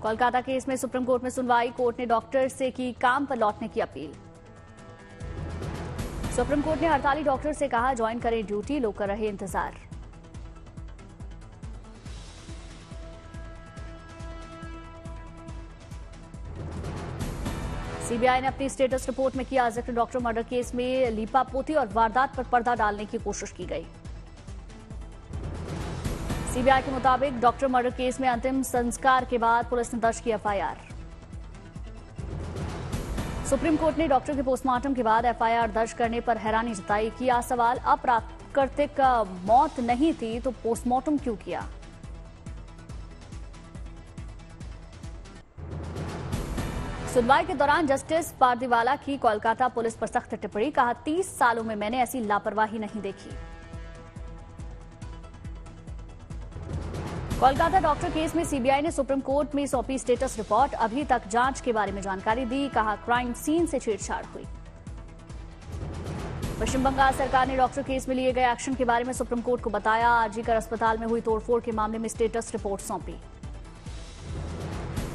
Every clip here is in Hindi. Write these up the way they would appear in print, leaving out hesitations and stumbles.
कोलकाता केस में सुप्रीम कोर्ट में सुनवाई। कोर्ट ने डॉक्टर से की काम पर लौटने की अपील। सुप्रीम कोर्ट ने हड़ताली डॉक्टर से कहा ज्वाइन करें ड्यूटी, लोग कर रहे इंतजार। सीबीआई ने अपनी स्टेटस रिपोर्ट में किया जिक्र, डॉक्टर मर्डर केस में लीपापोती और वारदात पर पर्दा डालने की कोशिश की गई। सीबीआई के मुताबिक डॉक्टर मर्डर केस में अंतिम संस्कार के बाद पुलिस ने दर्ज की एफआईआर। सुप्रीम कोर्ट ने डॉक्टर के पोस्टमार्टम के बाद एफआईआर दर्ज करने पर हैरानी जताई। किया सवाल, अप्राकृतिक मौत नहीं थी तो पोस्टमार्टम क्यों किया? सुनवाई के दौरान जस्टिस पारदीवाला की कोलकाता पुलिस पर सख्त टिप्पणी। कहा 30 सालों में मैंने ऐसी लापरवाही नहीं देखी। कोलकाता डॉक्टर केस में सीबीआई ने सुप्रीम कोर्ट में सौंपी स्टेटस रिपोर्ट। अभी तक जांच के बारे में जानकारी दी। कहा क्राइम सीन से छेड़छाड़ हुई। पश्चिम बंगाल सरकार ने डॉक्टर केस में लिए गए एक्शन के बारे में सुप्रीम कोर्ट को बताया। आरजीकर अस्पताल में हुई तोड़फोड़ के मामले में स्टेटस रिपोर्ट सौंपी।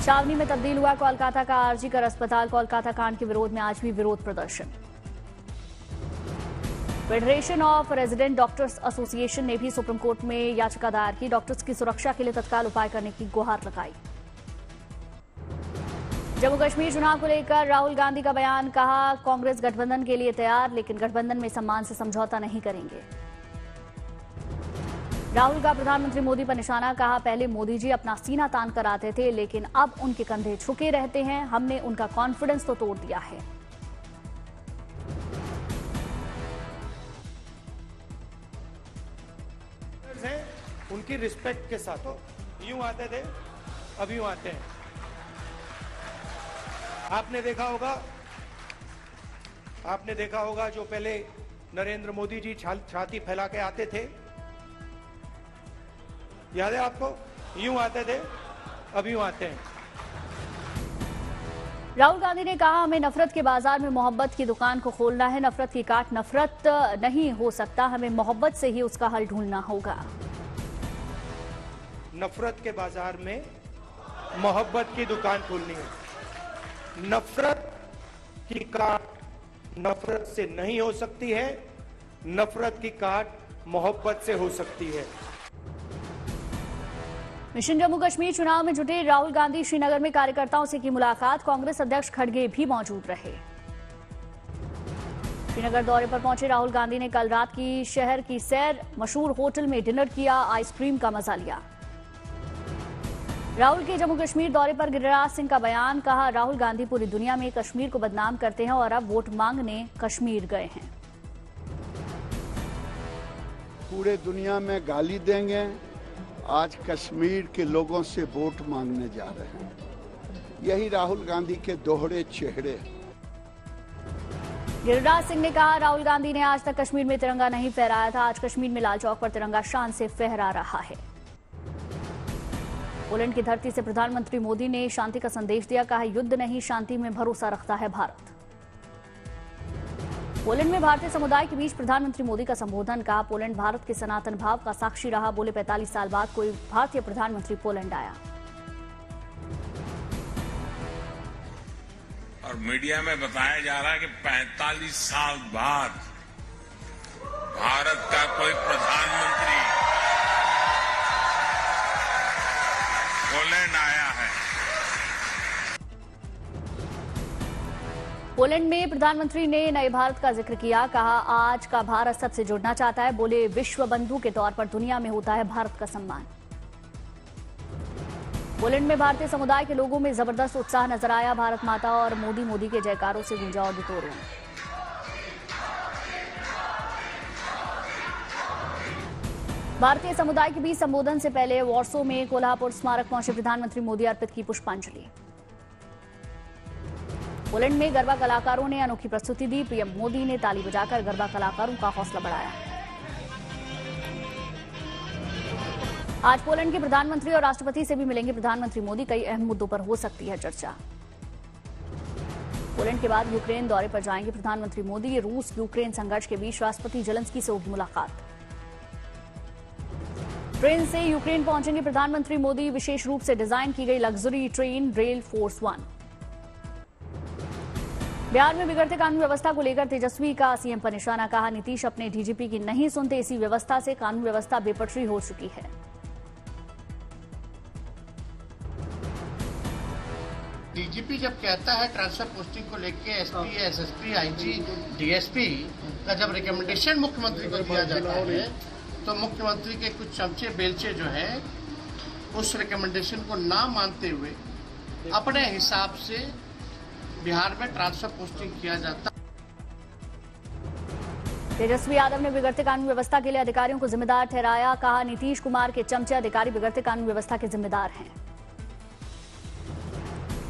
छावनी में तब्दील हुआ कोलकाता का आरजीकर अस्पताल। कोलकाता कांड के विरोध में आज भी विरोध प्रदर्शन। Federation of resident doctors association ने भी सुप्रीम कोर्ट में याचिका दायर की। डॉक्टर्स की सुरक्षा के लिए तत्काल उपाय करने की गुहार लगाई। जम्मू कश्मीर चुनाव को लेकर राहुल गांधी का बयान। कहा कांग्रेस गठबंधन के लिए तैयार, लेकिन गठबंधन में सम्मान से समझौता नहीं करेंगे। राहुल का प्रधानमंत्री मोदी पर निशाना। कहा पहले मोदी जी अपना सीना तान कर आते थे, लेकिन अब उनके कंधे झुके रहते हैं। हमने उनका कॉन्फिडेंस तो तोड़ दिया है। उनकी रिस्पेक्ट के साथ यूं आते थे, अब यूं आते हैं। आपने देखा होगा जो पहले नरेंद्र मोदी जी छाती फैला के आते थे, याद है आपको? यूं आते थे, अब यूं आते हैं। राहुल गांधी ने कहा हमें नफरत के बाजार में मोहब्बत की दुकान को खोलना है। नफरत की काट नफरत नहीं हो सकता, हमें मोहब्बत से ही उसका हल ढूंढना होगा। नफरत के बाजार में मोहब्बत की दुकान खोलनी है। नफरत की काट नफरत से नहीं हो सकती है, नफरत की काट मोहब्बत से हो सकती है। मिशन जम्मू कश्मीर चुनाव में जुटे राहुल गांधी श्रीनगर में कार्यकर्ताओं से की मुलाकात। कांग्रेस अध्यक्ष खड़गे भी मौजूद रहे। श्रीनगर दौरे पर पहुंचे राहुल गांधी ने कल रात की शहर की सैर, मशहूर होटल में डिनर किया, आइसक्रीम का मजा लिया। राहुल के जम्मू कश्मीर दौरे पर गिरिराज सिंह का बयान। कहा राहुल गांधी पूरी दुनिया में कश्मीर को बदनाम करते हैं और अब वोट मांगने कश्मीर गए हैं। पूरे दुनिया में गाली देंगे, आज कश्मीर के लोगों से वोट मांगने जा रहे हैं। यही राहुल गांधी के दोहरे चेहरे। गिरिराज सिंह ने कहा राहुल गांधी ने आज तक कश्मीर में तिरंगा नहीं फहराया था, आज कश्मीर में लाल चौक पर तिरंगा शान से फहरा रहा है। पोलैंड की धरती से प्रधानमंत्री मोदी ने शांति का संदेश दिया। कहा युद्ध नहीं, शांति में भरोसा रखता है भारत। पोलैंड में भारतीय समुदाय के बीच प्रधानमंत्री मोदी का संबोधन। कहा पोलैंड भारत के सनातन भाव का साक्षी रहा। बोले 45 साल बाद कोई भारतीय प्रधानमंत्री पोलैंड आया। और मीडिया में बताया जा रहा है कि 45 साल बाद भारत का कोई प्रधानमंत्री पोलैंड आया है। पोलैंड में प्रधानमंत्री ने नए भारत का जिक्र किया। कहा आज का भारत सबसे जुड़ना चाहता है। बोले विश्व बंधु के तौर पर दुनिया में होता है भारत का सम्मान। पोलैंड में भारतीय समुदाय के लोगों में जबरदस्त उत्साह नजर आया। भारत माता और मोदी मोदी के जयकारों से गूंजा ऑडिटोरियम। भारतीय समुदाय के बीच संबोधन से पहले वॉर्सो में कोल्हापुर स्मारक पहुंचे प्रधानमंत्री मोदी, अर्पित की पुष्पांजलि। पोलैंड में गरबा कलाकारों ने अनोखी प्रस्तुति दी। पीएम मोदी ने ताली बजाकर गरबा कलाकारों का हौसला बढ़ाया। आज पोलैंड के प्रधानमंत्री और राष्ट्रपति से भी मिलेंगे प्रधानमंत्री मोदी। कई अहम मुद्दों पर हो सकती है चर्चा। पोलैंड के बाद यूक्रेन दौरे पर जाएंगे प्रधानमंत्री मोदी। रूस यूक्रेन संघर्ष के बीच राष्ट्रपति जेलेंस्की से होगी मुलाकात। ट्रेन से यूक्रेन पहुंचेंगे प्रधानमंत्री मोदी। विशेष रूप से डिजाइन की गई luxury train rail force 1। Bihar में बिगड़ते कानून व्यवस्था को लेकर तेजस्वी का सीएम पर निशाना। कहा, नीतीश अपने डीजीपी की नहीं सुनते, इसी व्यवस्था से कानून व्यवस्था बेपटरी हो चुकी है। डीजीपी जब कहता है ट्रांसफर पोस्टिंग को लेके एसपी, एसएसपी, आईजी, डीएसपी का जब रिकमेंडेशन मुख्यमंत्री को दिया जाता है तो मुख्यमंत्री के कुछ चमचे बेलचे जो है उस रिकमेंडेशन को ना मानते हुए अपने हिसाब से बिहार में ट्रांसफर पोस्टिंग किया जाता। तेजस्वी यादव ने बिगड़ते कानून व्यवस्था के लिए अधिकारियों को जिम्मेदार ठहराया। कहा, नीतीश कुमार के चमचे अधिकारी बिगड़ते कानून व्यवस्था के जिम्मेदार हैं।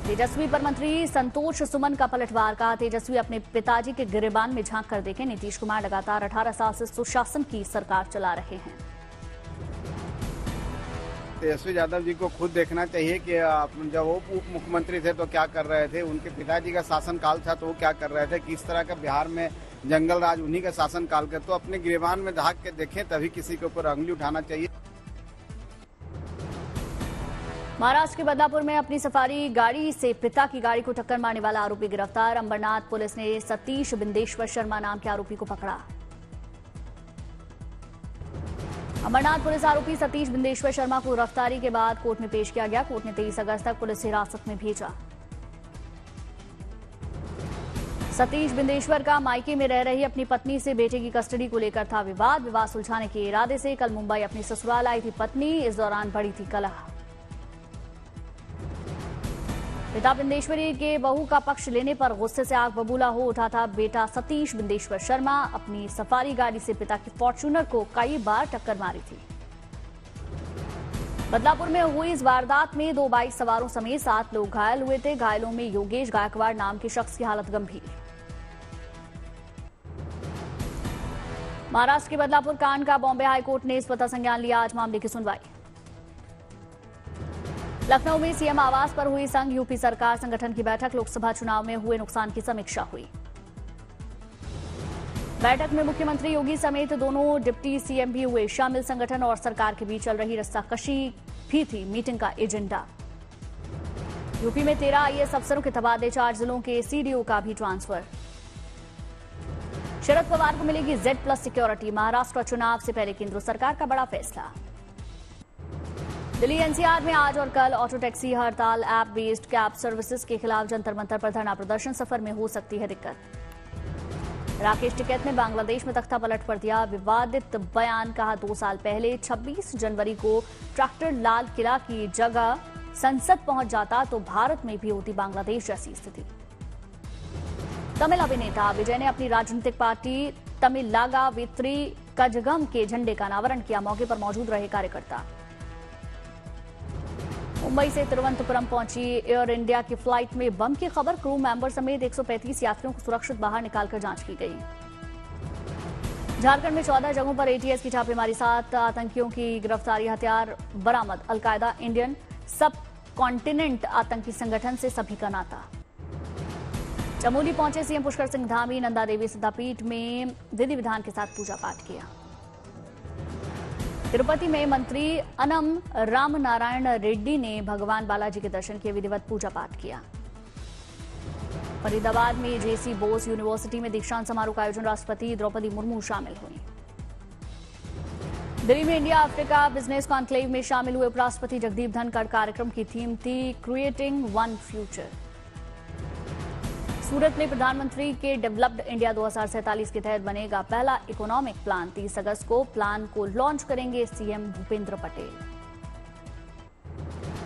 तेजस्वी पर मंत्री संतोष सुमन का पलटवार। कहा, तेजस्वी अपने पिताजी के गिरेबान में झांक कर देखें। नीतीश कुमार लगातार 18 साल से सुशासन की सरकार चला रहे हैं। तेजस्वी यादव जी को खुद देखना चाहिए कि जब वो उप मुख्यमंत्री थे तो क्या कर रहे थे, उनके पिताजी का शासनकाल था तो वो क्या कर रहे थे, किस तरह का बिहार में जंगल राज उन्हीं का शासनकाल का। तो अपने गिरेबान में झांक के देखें, तभी किसी के ऊपर अंगुली उठाना चाहिए। महाराष्ट्र के बदलापुर में अपनी सफारी गाड़ी से पिता की गाड़ी को टक्कर मारने वाला आरोपी गिरफ्तार। अंबरनाथ पुलिस ने सतीश बिंदेश्वर शर्मा नाम के आरोपी को पकड़ा। अंबरनाथ पुलिस आरोपी सतीश बिंदेश्वर शर्मा को गिरफ्तारी के बाद कोर्ट में पेश किया गया। कोर्ट ने 23 अगस्त तक पुलिस हिरासत में भेजा। सतीश बिंदेश्वर का मायके में रह रही अपनी पत्नी से बेटे की कस्टडी को लेकर था विवाद। विवाद सुलझाने के इरादे से कल मुंबई अपनी ससुराल आई थी पत्नी। इस दौरान बढ़ी थी कलह। पिता बिंदेश्वरी के बहू का पक्ष लेने पर गुस्से से आग बबूला हो उठा था बेटा सतीश बिंदेश्वर शर्मा। अपनी सफारी गाड़ी से पिता की फॉर्च्यूनर को कई बार टक्कर मारी थी। बदलापुर में हुई इस वारदात में 2 बाइक सवारों समेत 7 लोग घायल हुए थे। घायलों में योगेश गायकवाड़ नाम के शख्स की हालत गंभीर। महाराष्ट्र के बदलापुर कांड का बॉम्बे हाईकोर्ट ने स्वतः संज्ञान लिया। आज मामले की सुनवाई। लखनऊ में सीएम आवास पर हुई संघ यूपी सरकार संगठन की बैठक। लोकसभा चुनाव में हुए नुकसान की समीक्षा हुई। बैठक में मुख्यमंत्री योगी समेत दोनों डिप्टी सीएम भी हुए शामिल। संगठन और सरकार के बीच चल रही रस्साकशी भी थी मीटिंग का एजेंडा। यूपी में 13 आईएएस अफसरों के तबादले, 4 जिलों के सीडीओ का भी ट्रांसफर। शरद पवार को मिलेगी Z+ सिक्योरिटी। महाराष्ट्र चुनाव से पहले केंद्र सरकार का बड़ा फैसला। दिल्ली एनसीआर में आज और कल ऑटो टैक्सी हड़ताल। ऐप बेस्ड कैब सर्विसेज के खिलाफ जंतर मंतर पर धरना प्रदर्शन। सफर में हो सकती है दिक्कत। राकेश टिकैत ने बांग्लादेश में तख्ता पलट पर दिया विवादित बयान। कहा, 2 साल पहले 26 जनवरी को ट्रैक्टर लाल किला की जगह संसद पहुंच जाता तो भारत में भी होती बांग्लादेश जैसी स्थिति। तमिल अभिनेता विजय ने अपनी राजनीतिक पार्टी तमिलागा वेत्री कजगम के झंडे का अनावरण किया। मौके पर मौजूद रहे कार्यकर्ता। मुंबई से तिरुवनंतपुरम पहुंची एयर इंडिया की फ्लाइट में बम की खबर। क्रू मेंबर समेत 135 यात्रियों को सुरक्षित बाहर निकालकर जांच की गई। झारखंड में 14 जगहों पर एटीएस की छापेमारी। 7 आतंकियों की गिरफ्तारी। हथियार बरामद। अलकायदा इंडियन सब कॉन्टिनेंट आतंकी संगठन से सभी का नाता। चमोली पहुंचे सीएम पुष्कर सिंह धामी। नंदा देवी सिद्धापीठ में विधि विधान के साथ पूजा पाठ किया। तिरुपति में मंत्री अनम रामनारायण रेड्डी ने भगवान बालाजी के दर्शन किए। विधिवत पूजा पाठ किया। फरीदाबाद में जेसी बोस यूनिवर्सिटी में दीक्षांत समारोह का आयोजन। राष्ट्रपति द्रौपदी मुर्मू शामिल हुई। दिल्ली में इंडिया अफ्रीका बिजनेस कॉन्क्लेव में शामिल हुए उपराष्ट्रपति जगदीप धनखड़। कार्यक्रम की थीम थी क्रिएटिंग वन फ्यूचर। सूरत में प्रधानमंत्री के डेवलप्ड इंडिया 2047 के तहत बनेगा पहला इकोनॉमिक प्लान। 30 अगस्त को प्लान को लॉन्च करेंगे सीएम भूपेंद्र पटेल।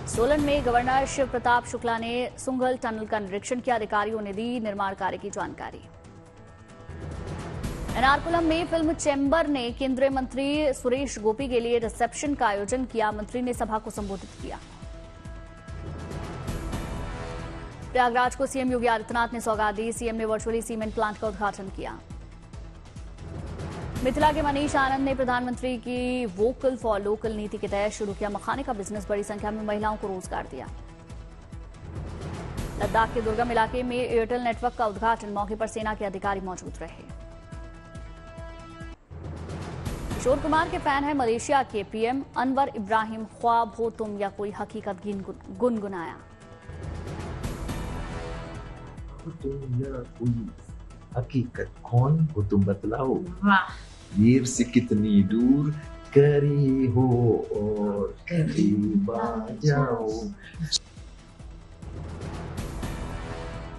सोलन में गवर्नर शिव प्रताप शुक्ला ने सुंगल टनल का निरीक्षण किया। अधिकारियों ने दी निर्माण कार्य की जानकारी। एर्नाकुलम में फिल्म चैम्बर ने केंद्रीय मंत्री सुरेश गोपी के लिए रिसेप्शन का आयोजन किया। मंत्री ने सभा को संबोधित किया। प्रयागराज को सीएम योगी आदित्यनाथ ने सौगात दी। सीएम ने वर्चुअली सीमेंट प्लांट का उद्घाटन किया। मिथिला के मनीष आनंद ने प्रधानमंत्री की वोकल फॉर लोकल नीति के तहत शुरू किया मखाने का बिजनेस। बड़ी संख्या में महिलाओं को रोजगार दिया। लद्दाख के दुर्गम इलाके में एयरटेल नेटवर्क का उद्घाटन। मौके पर सेना के अधिकारी मौजूद रहे। किशोर कुमार के फैन है मलेशिया के पीएम अनवर इब्राहिम। ख्वाब हो तुम या कोई हकीकत गुनगुनाया। तुम या कोई हकीकत कौन हो तुम बतलाओ। वाह, वीर से कितनी दूर करी हो और करीब आ जाओ।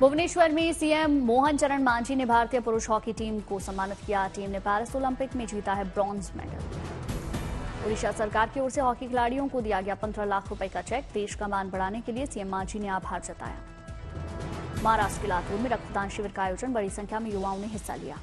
भुवनेश्वर में सीएम मोहन चरण मांझी ने भारतीय पुरुष हॉकी टीम को सम्मानित किया। टीम ने पेरिस ओलंपिक में जीता है ब्रॉन्ज मेडल। ओडिशा सरकार की ओर से हॉकी खिलाड़ियों को दिया गया 15 लाख रुपए का चेक। देश का मान बढ़ाने के लिए सीएम मांझी ने आभार जताया। महाराष्ट्र के लातूर में रक्तदान शिविर का आयोजन, बड़ी संख्या में युवाओं ने हिस्सा लिया।